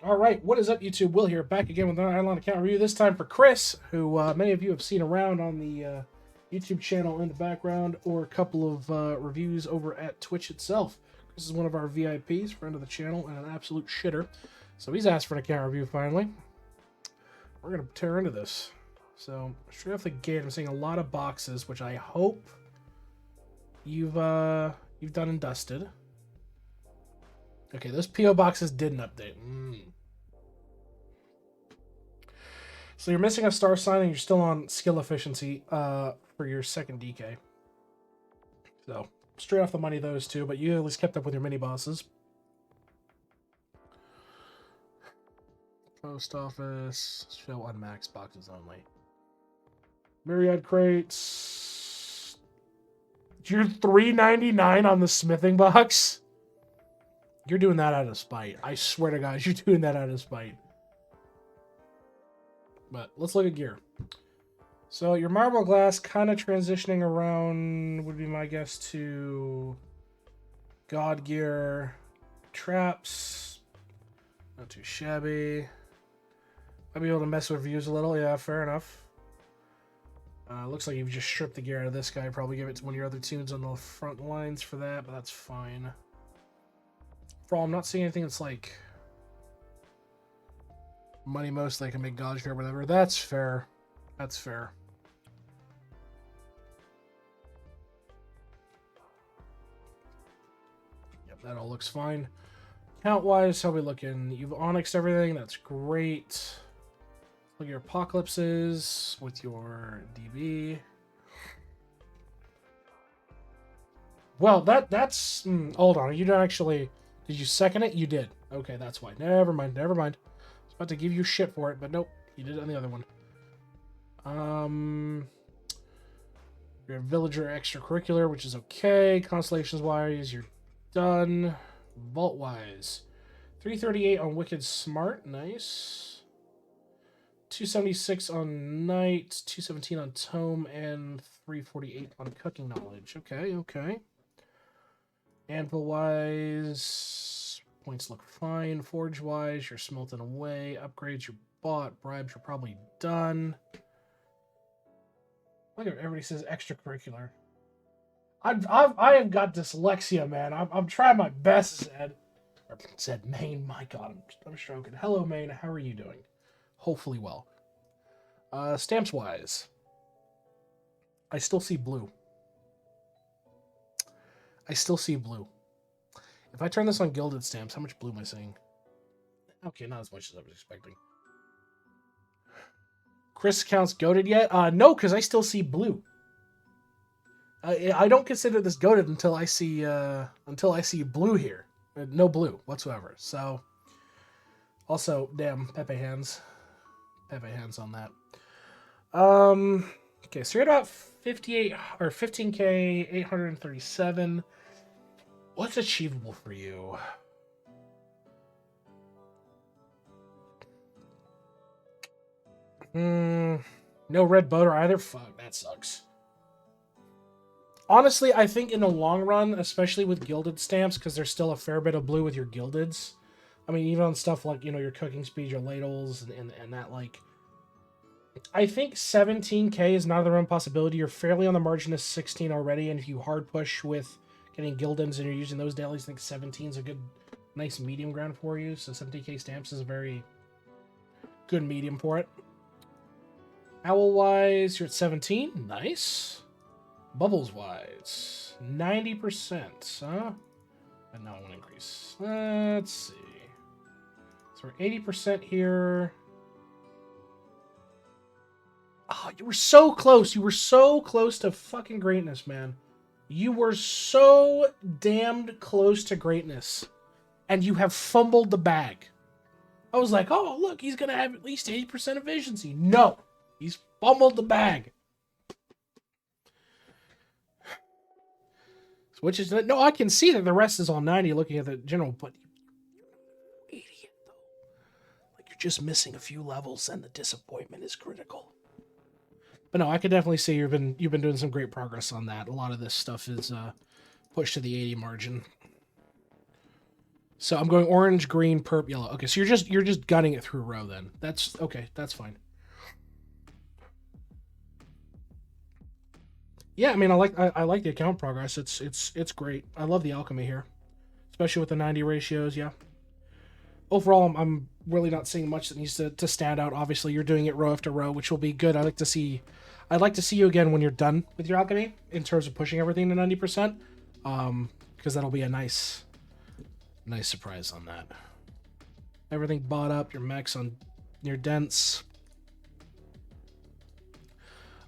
All right, what is up, YouTube? Will here, back again with another Island account review. This time for Chris, who many of you have seen around on the YouTube channel in the background, or a couple of reviews over at Twitch itself. Chris is one of our VIPs, friend of the channel, and an absolute shitter. So he's asked for an account review finally. We're gonna tear into this. So straight off the gate, I'm seeing a lot of boxes, which I hope you've done and dusted. Okay, those PO boxes didn't update. So you're missing a star sign and you're still on skill efficiency for your second DK. So straight off the money, those two, but you at least kept up with your mini bosses. Post office, show unmaxed boxes only. Myriad crates. You're $3.99 on the smithing box. You're doing that out of spite. I swear to God, you're doing that out of spite. But let's look at gear. So your marble glass kind of transitioning around would be my guess to God gear, traps. Not too shabby. Might be able to mess with views a little. Yeah, fair enough. Looks like you've just stripped the gear out of this guy. Probably give it to one of your other tunes on the front lines for that, but that's fine. For all, I'm not seeing anything that's like money most they can make gauge or whatever. That's fair. That's fair. Yep, that all looks fine. Count wise, how we looking? You've onyxed everything. That's great. Look at your apocalypses with your DB. Well, that's hold on. You don't actually. Did you second it? You did. Okay, that's why. Never mind. Never mind. I was about to give you shit for it, but nope. You did it on the other one. Your villager extracurricular, which is okay. Constellations wise, you're done. Vault wise, 338 on Wicked Smart. Nice. 276 on Night, 217 on Tome, and 348 on Cooking Knowledge. Okay, okay. Anvil wise, points look fine. Forge wise, you're smelting away. Upgrades you're bought. Bribes you're probably done. Look at everybody says extracurricular. I have got dyslexia, man. I'm trying my best, Zed. Or Zed Maine. My God, I'm stroking. Hello, Maine. How are you doing? Hopefully well. Stamps wise, I still see blue. I still see blue. If I turn this on gilded stamps, how much blue am I seeing? Okay, not as much as I was expecting. Chris counts goated yet? No, because I still see blue. I don't consider this goated until I see blue here. No blue whatsoever. So, also, damn, Pepe hands. Pepe hands on that. Okay, so you're at about 58 or 15k, 837. What's achievable for you? No red boater either. Fuck, that sucks. Honestly, I think in the long run, especially with gilded stamps, because there's still a fair bit of blue with your gildeds. I mean, even on stuff like, your cooking speed, your ladles, and that, like, I think 17k is not a run possibility. You're fairly on the margin of 16 already, and if you hard push with getting gildens and you're using those dailies, I think 17 is a good, nice medium ground for you. So 70k stamps is a very good medium for it. Owl-wise, you're at 17. Nice. Bubbles-wise, 90%, huh? But now I want to increase. Let's see. So we're 80% here. Oh, you were so close. You were so close to fucking greatness, man. You were so damned close to greatness. And you have fumbled the bag. I was like, oh, look, he's going to have at least 80% efficiency. No, he's fumbled the bag. Which is, no, I can see that the rest is all 90 looking at the general, but you're 80 though. Like, you're just missing a few levels and the disappointment is critical. But no, I could definitely see you've been doing some great progress on that. A lot of this stuff is pushed to the 80 margin. So I'm going orange, green, purple, yellow. Okay, so you're just gunning it through a row then. That's okay. That's fine. Yeah, I mean, I like the account progress. It's great. I love the alchemy here, especially with the 90 ratios. Yeah. Overall, I'm really not seeing much that needs to stand out. Obviously, you're doing it row after row, which will be good. I'd like to see you again when you're done with your alchemy in terms of pushing everything to 90%, because that'll be a nice surprise on that. Everything bought up. Your mechs on your dents.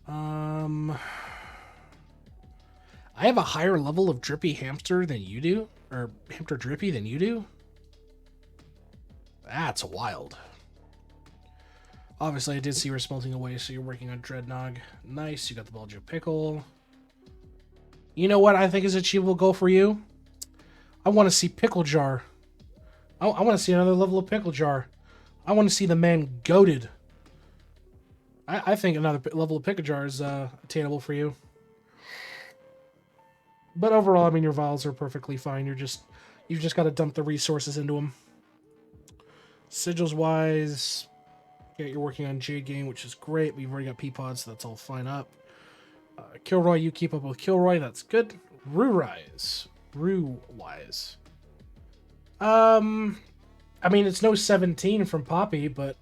I have a higher level of drippy hamster than you do, or hamster drippy than you do. That's wild. Obviously, I did see you were smelting away, so you're working on Dreadnought. Nice, you got the Bulge Pickle. You know what I think is an achievable goal for you? I want to see Pickle Jar. I want to see another level of Pickle Jar. I want to see the man goated. I think another level of Pickle Jar is attainable for you. But overall, I mean, your vials are perfectly fine. You've just got to dump the resources into them. Sigils wise, yeah, you're working on Jade Game, which is great. We've already got Peapods, so that's all fine up. Kilroy, you keep up with Kilroy, that's good. Rue-wise. I mean, it's no 17 from Poppy, but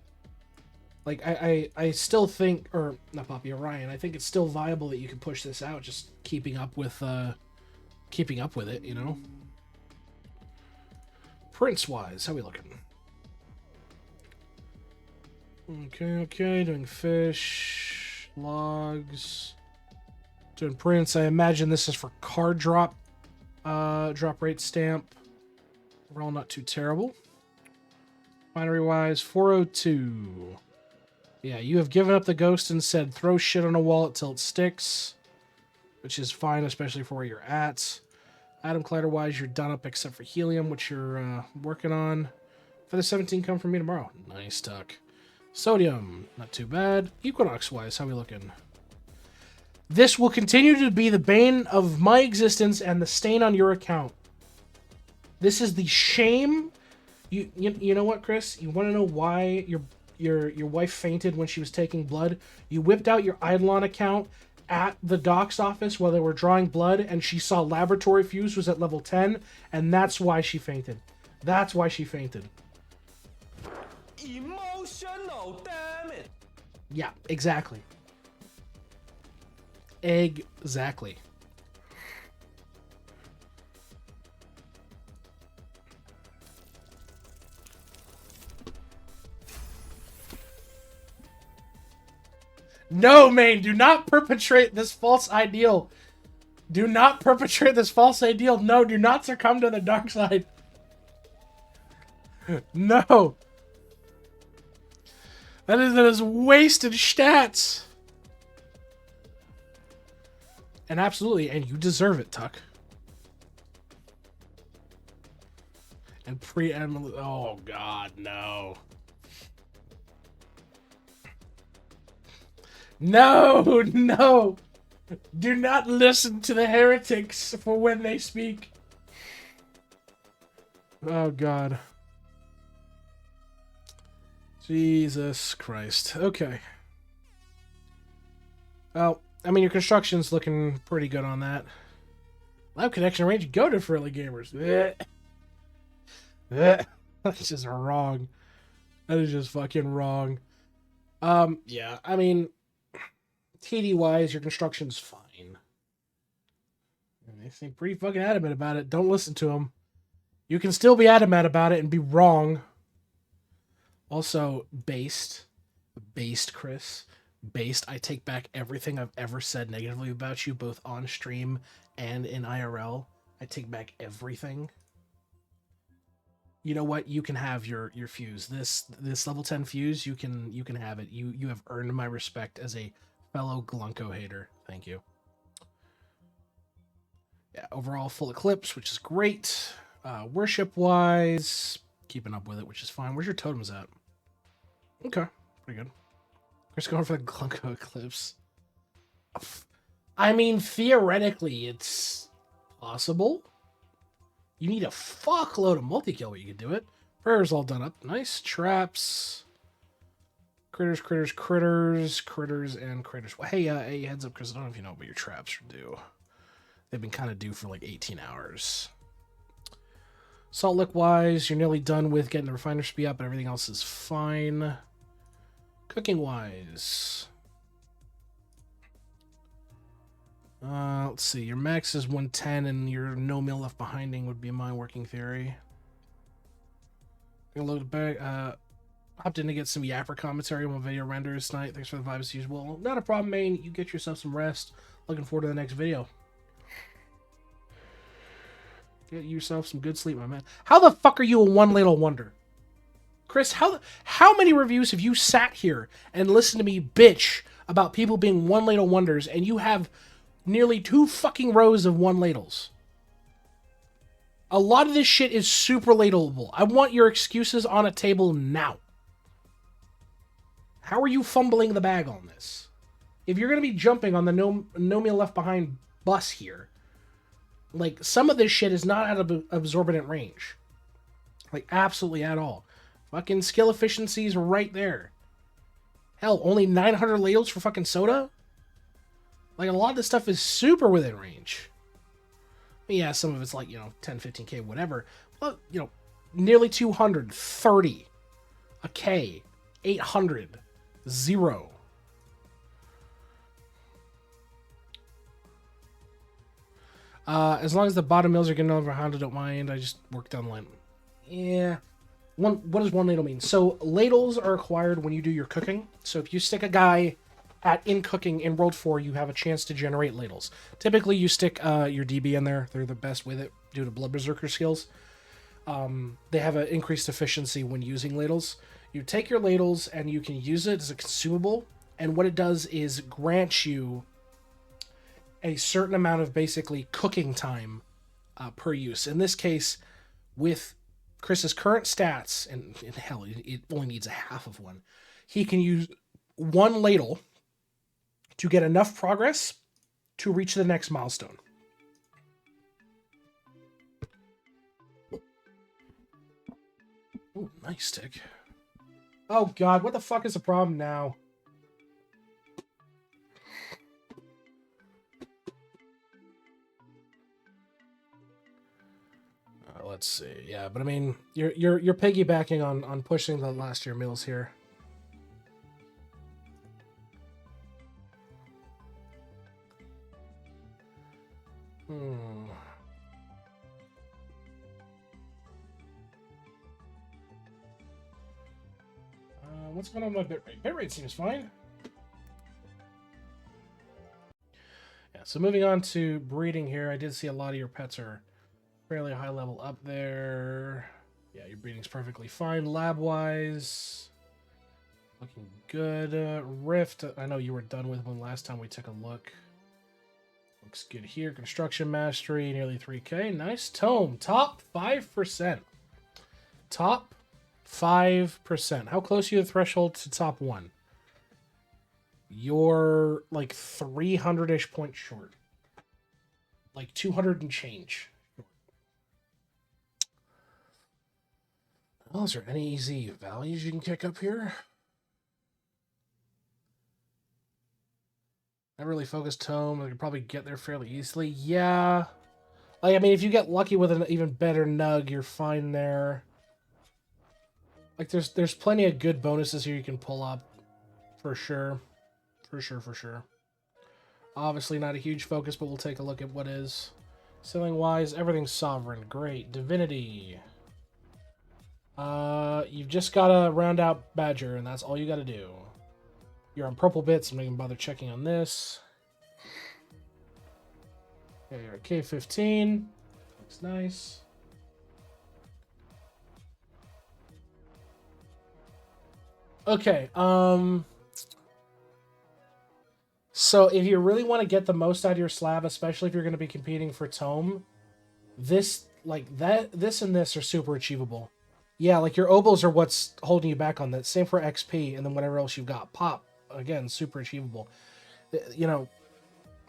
like I still think, or not Poppy, Orion. I think it's still viable that you can push this out, just keeping up with it, you know. Prince-wise, how we looking? Okay, doing fish, logs, doing prints. I imagine this is for card drop rate stamp. We're all not too terrible. Binary-wise, 402. Yeah, you have given up the ghost and said throw shit on a wall till it sticks, which is fine, especially for where you're at. Atom Collider-wise, you're done up except for helium, which you're working on. For the 17 come from me tomorrow. Nice tuck. Sodium, not too bad. Equinox-wise, how we looking? This will continue to be the bane of my existence and the stain on your account. This is the shame. You know what, Chris? You want to know why your wife fainted when she was taking blood? You whipped out your Eidolon account at the doc's office while they were drawing blood, and she saw laboratory fuse was at level 10, and that's why she fainted. That's why she fainted. Emotional, damn it. Yeah, exactly. Exactly. No, Maine, do not perpetrate this false ideal. Do not perpetrate this false ideal. No, do not succumb to the dark side. No. That is wasted stats. And absolutely, and you deserve it, Tuck. And oh God, no. No. Do not listen to the heretics for when they speak. Oh God. Jesus Christ. Okay. Well, I mean, your construction's looking pretty good on that. Lab connection range, go to for early gamers. That's just wrong. That is just fucking wrong. Yeah, I mean, TD-wise, your construction's fine. And they seem pretty fucking adamant about it. Don't listen to them. You can still be adamant about it and be wrong. Also, based, Chris. Based, I take back everything I've ever said negatively about you, both on stream and in IRL. I take back everything. You know what? You can have your fuse. This level 10 fuse, you can have it. You have earned my respect as a fellow Glunko hater. Thank you. Yeah, overall full eclipse, which is great. Worship wise, keeping up with it, which is fine. Where's your totems at? Okay, pretty good. We're just going for the Glunko eclipse. I mean, theoretically, it's possible. You need a fuckload of multi-kill, but you can do it. Prayer's all done up. Nice. Traps. Critters, critters, critters, critters, and critters. Well, hey, heads up, Chris. I don't know if you know, but your traps are due. They've been kind of due for like 18 hours. Salt lick-wise, you're nearly done with getting the refiner speed up, but everything else is fine. Cooking-wise... let's see. Your max is 110, and your no meal left behinding would be my working theory. I'm gonna load back. Hopped in to get some Yapper commentary on my video renders tonight. Thanks for the vibes as usual. Not a problem, man. You get yourself some rest. Looking forward to the next video. Get yourself some good sleep, my man. How the fuck are you a one ladle wonder? Chris, how many reviews have you sat here and listened to me bitch about people being one ladle wonders, and you have nearly 2 fucking rows of one ladles? A lot of this shit is super ladleable. I want your excuses on a table now. How are you fumbling the bag on this? If you're going to be jumping on the no meal left behind bus here, like, some of this shit is not out of absorbent range. Like, absolutely at all. Fucking skill efficiencies right there. Hell, only 900 ladles for fucking soda? Like, a lot of this stuff is super within range. Yeah, some of it's like, 10, 15k, whatever. But, nearly 200, 30, a K, 800, 0. As long as the bottom mills are getting over Honda, don't mind. I just worked online. Yeah. What does one ladle mean? So, ladles are acquired when you do your cooking. So, if you stick a guy in cooking in World 4, you have a chance to generate ladles. Typically, you stick your DB in there. They're the best with it due to Blood Berserker skills. They have an increased efficiency when using ladles. You take your ladles and you can use it as a consumable. And what it does is grant you a certain amount of basically cooking time per use. In this case, with Chris's current stats, and hell, it only needs a half of one, he can use one ladle to get enough progress to reach the next milestone. Oh, nice stick. Oh god, what the fuck is the problem now? Let's see. Yeah, but I mean, you're piggybacking on pushing the last year meals here. What's going on with my bitrate? Bitrate seems fine. Yeah, so moving on to breeding here, I did see a lot of your pets are fairly high level up there. Yeah, your breeding's perfectly fine. Lab-wise, looking good. Rift, I know you were done with one last time we took a look. Looks good here. Construction Mastery, nearly 3k. Nice. Tome, top 5%. Top 5%. How close are you to the threshold to top 1? You're like 300-ish points short. Like 200 and change. Well, is there any easy values you can kick up here? I really focused Tome. I could probably get there fairly easily. Yeah. Like, I mean, if you get lucky with an even better nug, you're fine there. Like, there's plenty of good bonuses here you can pull up. For sure. For sure. Obviously not a huge focus, but we'll take a look at what is. Ceiling-wise, everything's sovereign. Great. Divinity. You've just got to round out Badger, and that's all you got to do. You're on purple bits. I'm not even bother checking on this. Okay, you're at K15. Looks nice. Okay, so if you really want to get the most out of your slab, especially if you're going to be competing for Tome, this and this are super achievable. Yeah, like your oboes are what's holding you back on that. Same for XP, and then whatever else you've got. Pop, again, super achievable.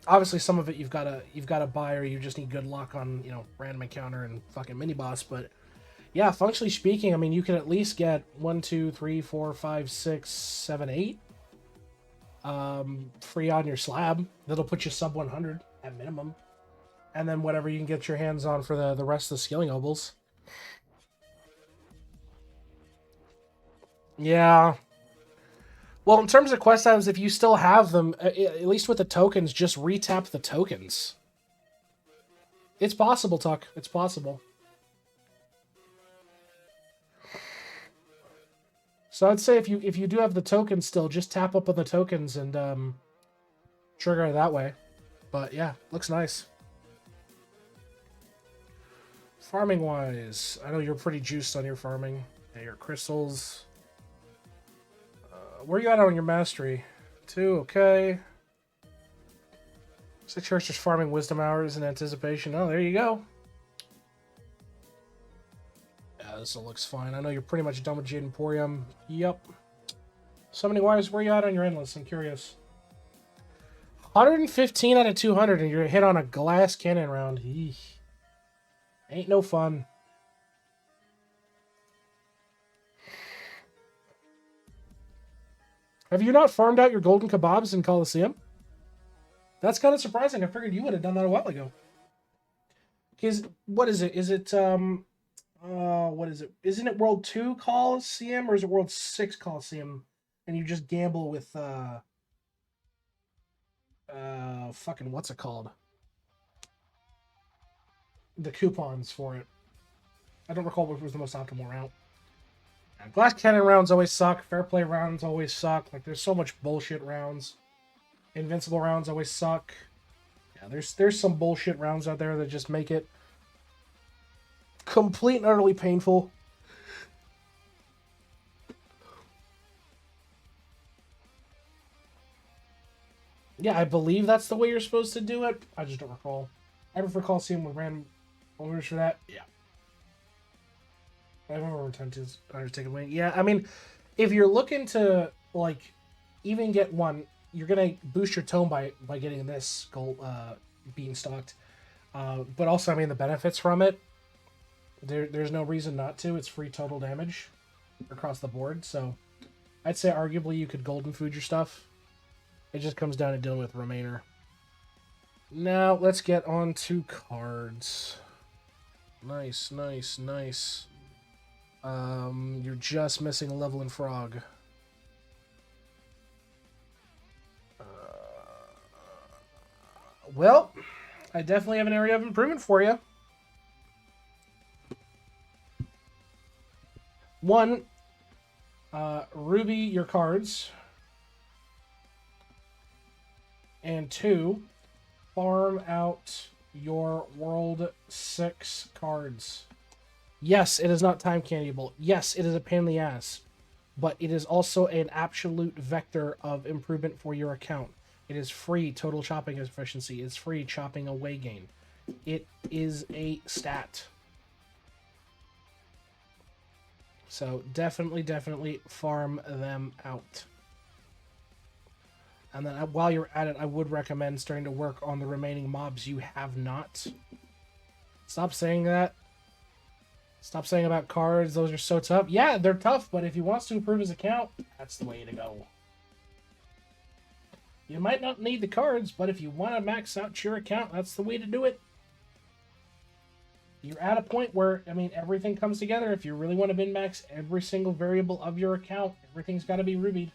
Obviously, some of it you've gotta buy, or you just need good luck on, you know, random encounter and fucking mini boss. But yeah, functionally speaking, I mean, you can at least get 1, 2, 3, 4, 5, 6, 7, 8 free on your slab. That'll put you sub 100 at minimum, and then whatever you can get your hands on for the rest of the skilling obols. Yeah. Well, in terms of quest items, if you still have them, at least with the tokens, just retap the tokens. It's possible, Tuck. It's possible. So I'd say if you do have the tokens still, just tap up on the tokens and trigger it that way. But yeah, looks nice. Farming wise, I know you're pretty juiced on your farming. Yeah, your crystals. Where are you at on your mastery? 2, okay. 6 characters farming wisdom hours in anticipation. Oh, there you go. Yeah, this all looks fine. I know you're pretty much done with Jade Emporium. Yep. Summoning wise, where are you at on your endless? I'm curious. 115 out of 200, and you're hit on a glass cannon round. Eesh. Ain't no fun. Have you not farmed out your golden kebabs in Coliseum? That's kind of surprising. I figured you would have done that a while ago. Because, what is it? Is it, what is it? Isn't it World 2 Coliseum, or is it World 6 Coliseum? And you just gamble with, fucking, what's it called? The coupons for it. I don't recall which was the most optimal route. Yeah, glass cannon rounds always suck. Fair play rounds always suck. Like, there's so much bullshit rounds. Invincible rounds always suck. Yeah, there's some bullshit rounds out there that just make it complete and utterly painful. Yeah, I believe that's the way you're supposed to do it. I just don't recall. I prefer Coliseum with random orders for that. Yeah. I remember Tentis Undertaken Wing. Yeah, I mean, if you're looking to, like, even get one, you're gonna boost your tome by getting this gold being stocked. But also, I mean, the benefits from it, there's no reason not to. It's free total damage across the board, so I'd say arguably you could golden food your stuff. It just comes down to dealing with Remainer. Now, let's get on to cards. Nice, nice, nice. You're just missing a level in Frog. Well, I definitely have an area of improvement for you. 1, ruby your cards. And 2, farm out your World 6 cards. Yes, it is not time candyable. Yes, it is a pain in the ass. But it is also an absolute vector of improvement for your account. It is free total chopping efficiency. It's free chopping away gain. It is a stat. So definitely farm them out. And then while you're at it, I would recommend starting to work on the remaining mobs you have not. Stop saying that. Stop saying about cards, those are so tough. Yeah, they're tough, but if he wants to improve his account, that's the way to go. You might not need the cards, but if you want to max out your account, that's the way to do it. You're at a point where, I mean, everything comes together. If you really want to min-max every single variable of your account, everything's got to be rubied.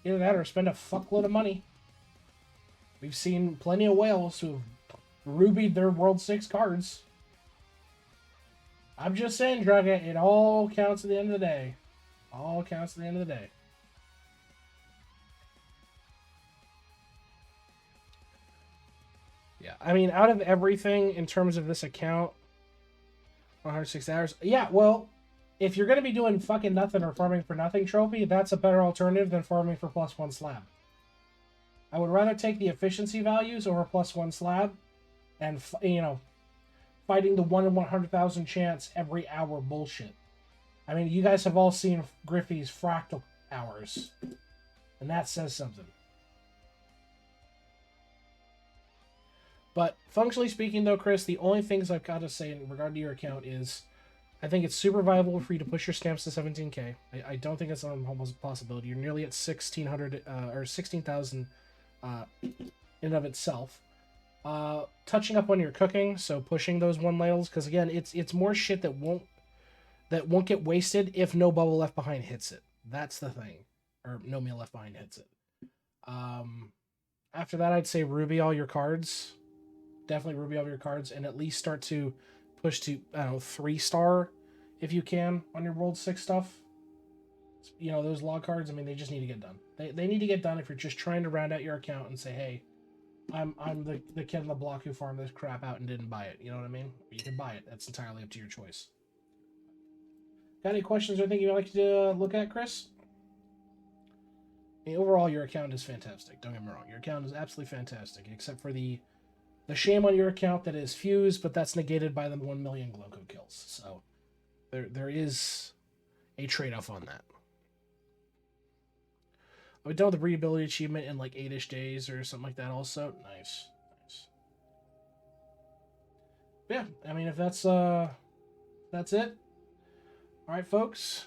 Either that or spend a fuckload of money. We've seen plenty of whales who have rubied their World 6 cards. I'm just saying, Draga, it all counts at the end of the day. All counts at the end of the day. Yeah, I mean, out of everything in terms of this account, 106 hours. Yeah, well, if you're going to be doing fucking nothing or farming for nothing trophy, that's a better alternative than farming for +1 slab. I would rather take the efficiency values over +1 slab and, you know, fighting the 1 in 100,000 chance every hour bullshit. I mean, you guys have all seen Griffey's fractal hours, and that says something. But functionally speaking, though, Chris, the only things I've got to say in regard to your account is I think it's super viable for you to push your stamps to 17K. I don't think it's almost a possibility. You're nearly at 1,600 or 16,000 in and of itself. Touching up on your cooking, so pushing those one ladles, because again, it's more shit that won't get wasted if no bubble left behind hits it. That's the thing, or no meal left behind hits it. After that, I'd say ruby all your cards. Definitely ruby all your cards, and at least start to push to, I don't know, 3-star if you can on your World 6 stuff. You know, those log cards, I mean, they just need to get done. They need to get done if you're just trying to round out your account and say, hey, I'm the kid on the block who farmed this crap out and didn't buy it. You know what I mean? You can buy it. That's entirely up to your choice. Got any questions or anything you'd like to look at, Chris? I mean, overall, your account is fantastic. Don't get me wrong. Your account is absolutely fantastic, except for the shame on your account that is fused, but that's negated by the 1 million Glowco kills. So there is a trade-off on that. Are we done with the breedability achievement in like 8-ish days or something like that also? Nice. Yeah, I mean, if that's it. All right, folks.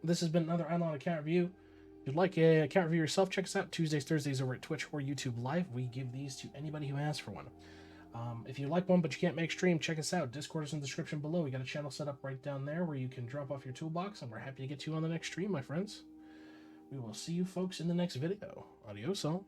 This has been another Eidolon account review. If you'd like a account review yourself, check us out Tuesdays, Thursdays over at Twitch or YouTube Live. We give these to anybody who asks for one. If you like one but you can't make stream, check us out. Discord is in the description below. We got a channel set up right down there where you can drop off your toolbox, and we're happy to get you on the next stream, my friends. We will see you folks in the next video. Adios all.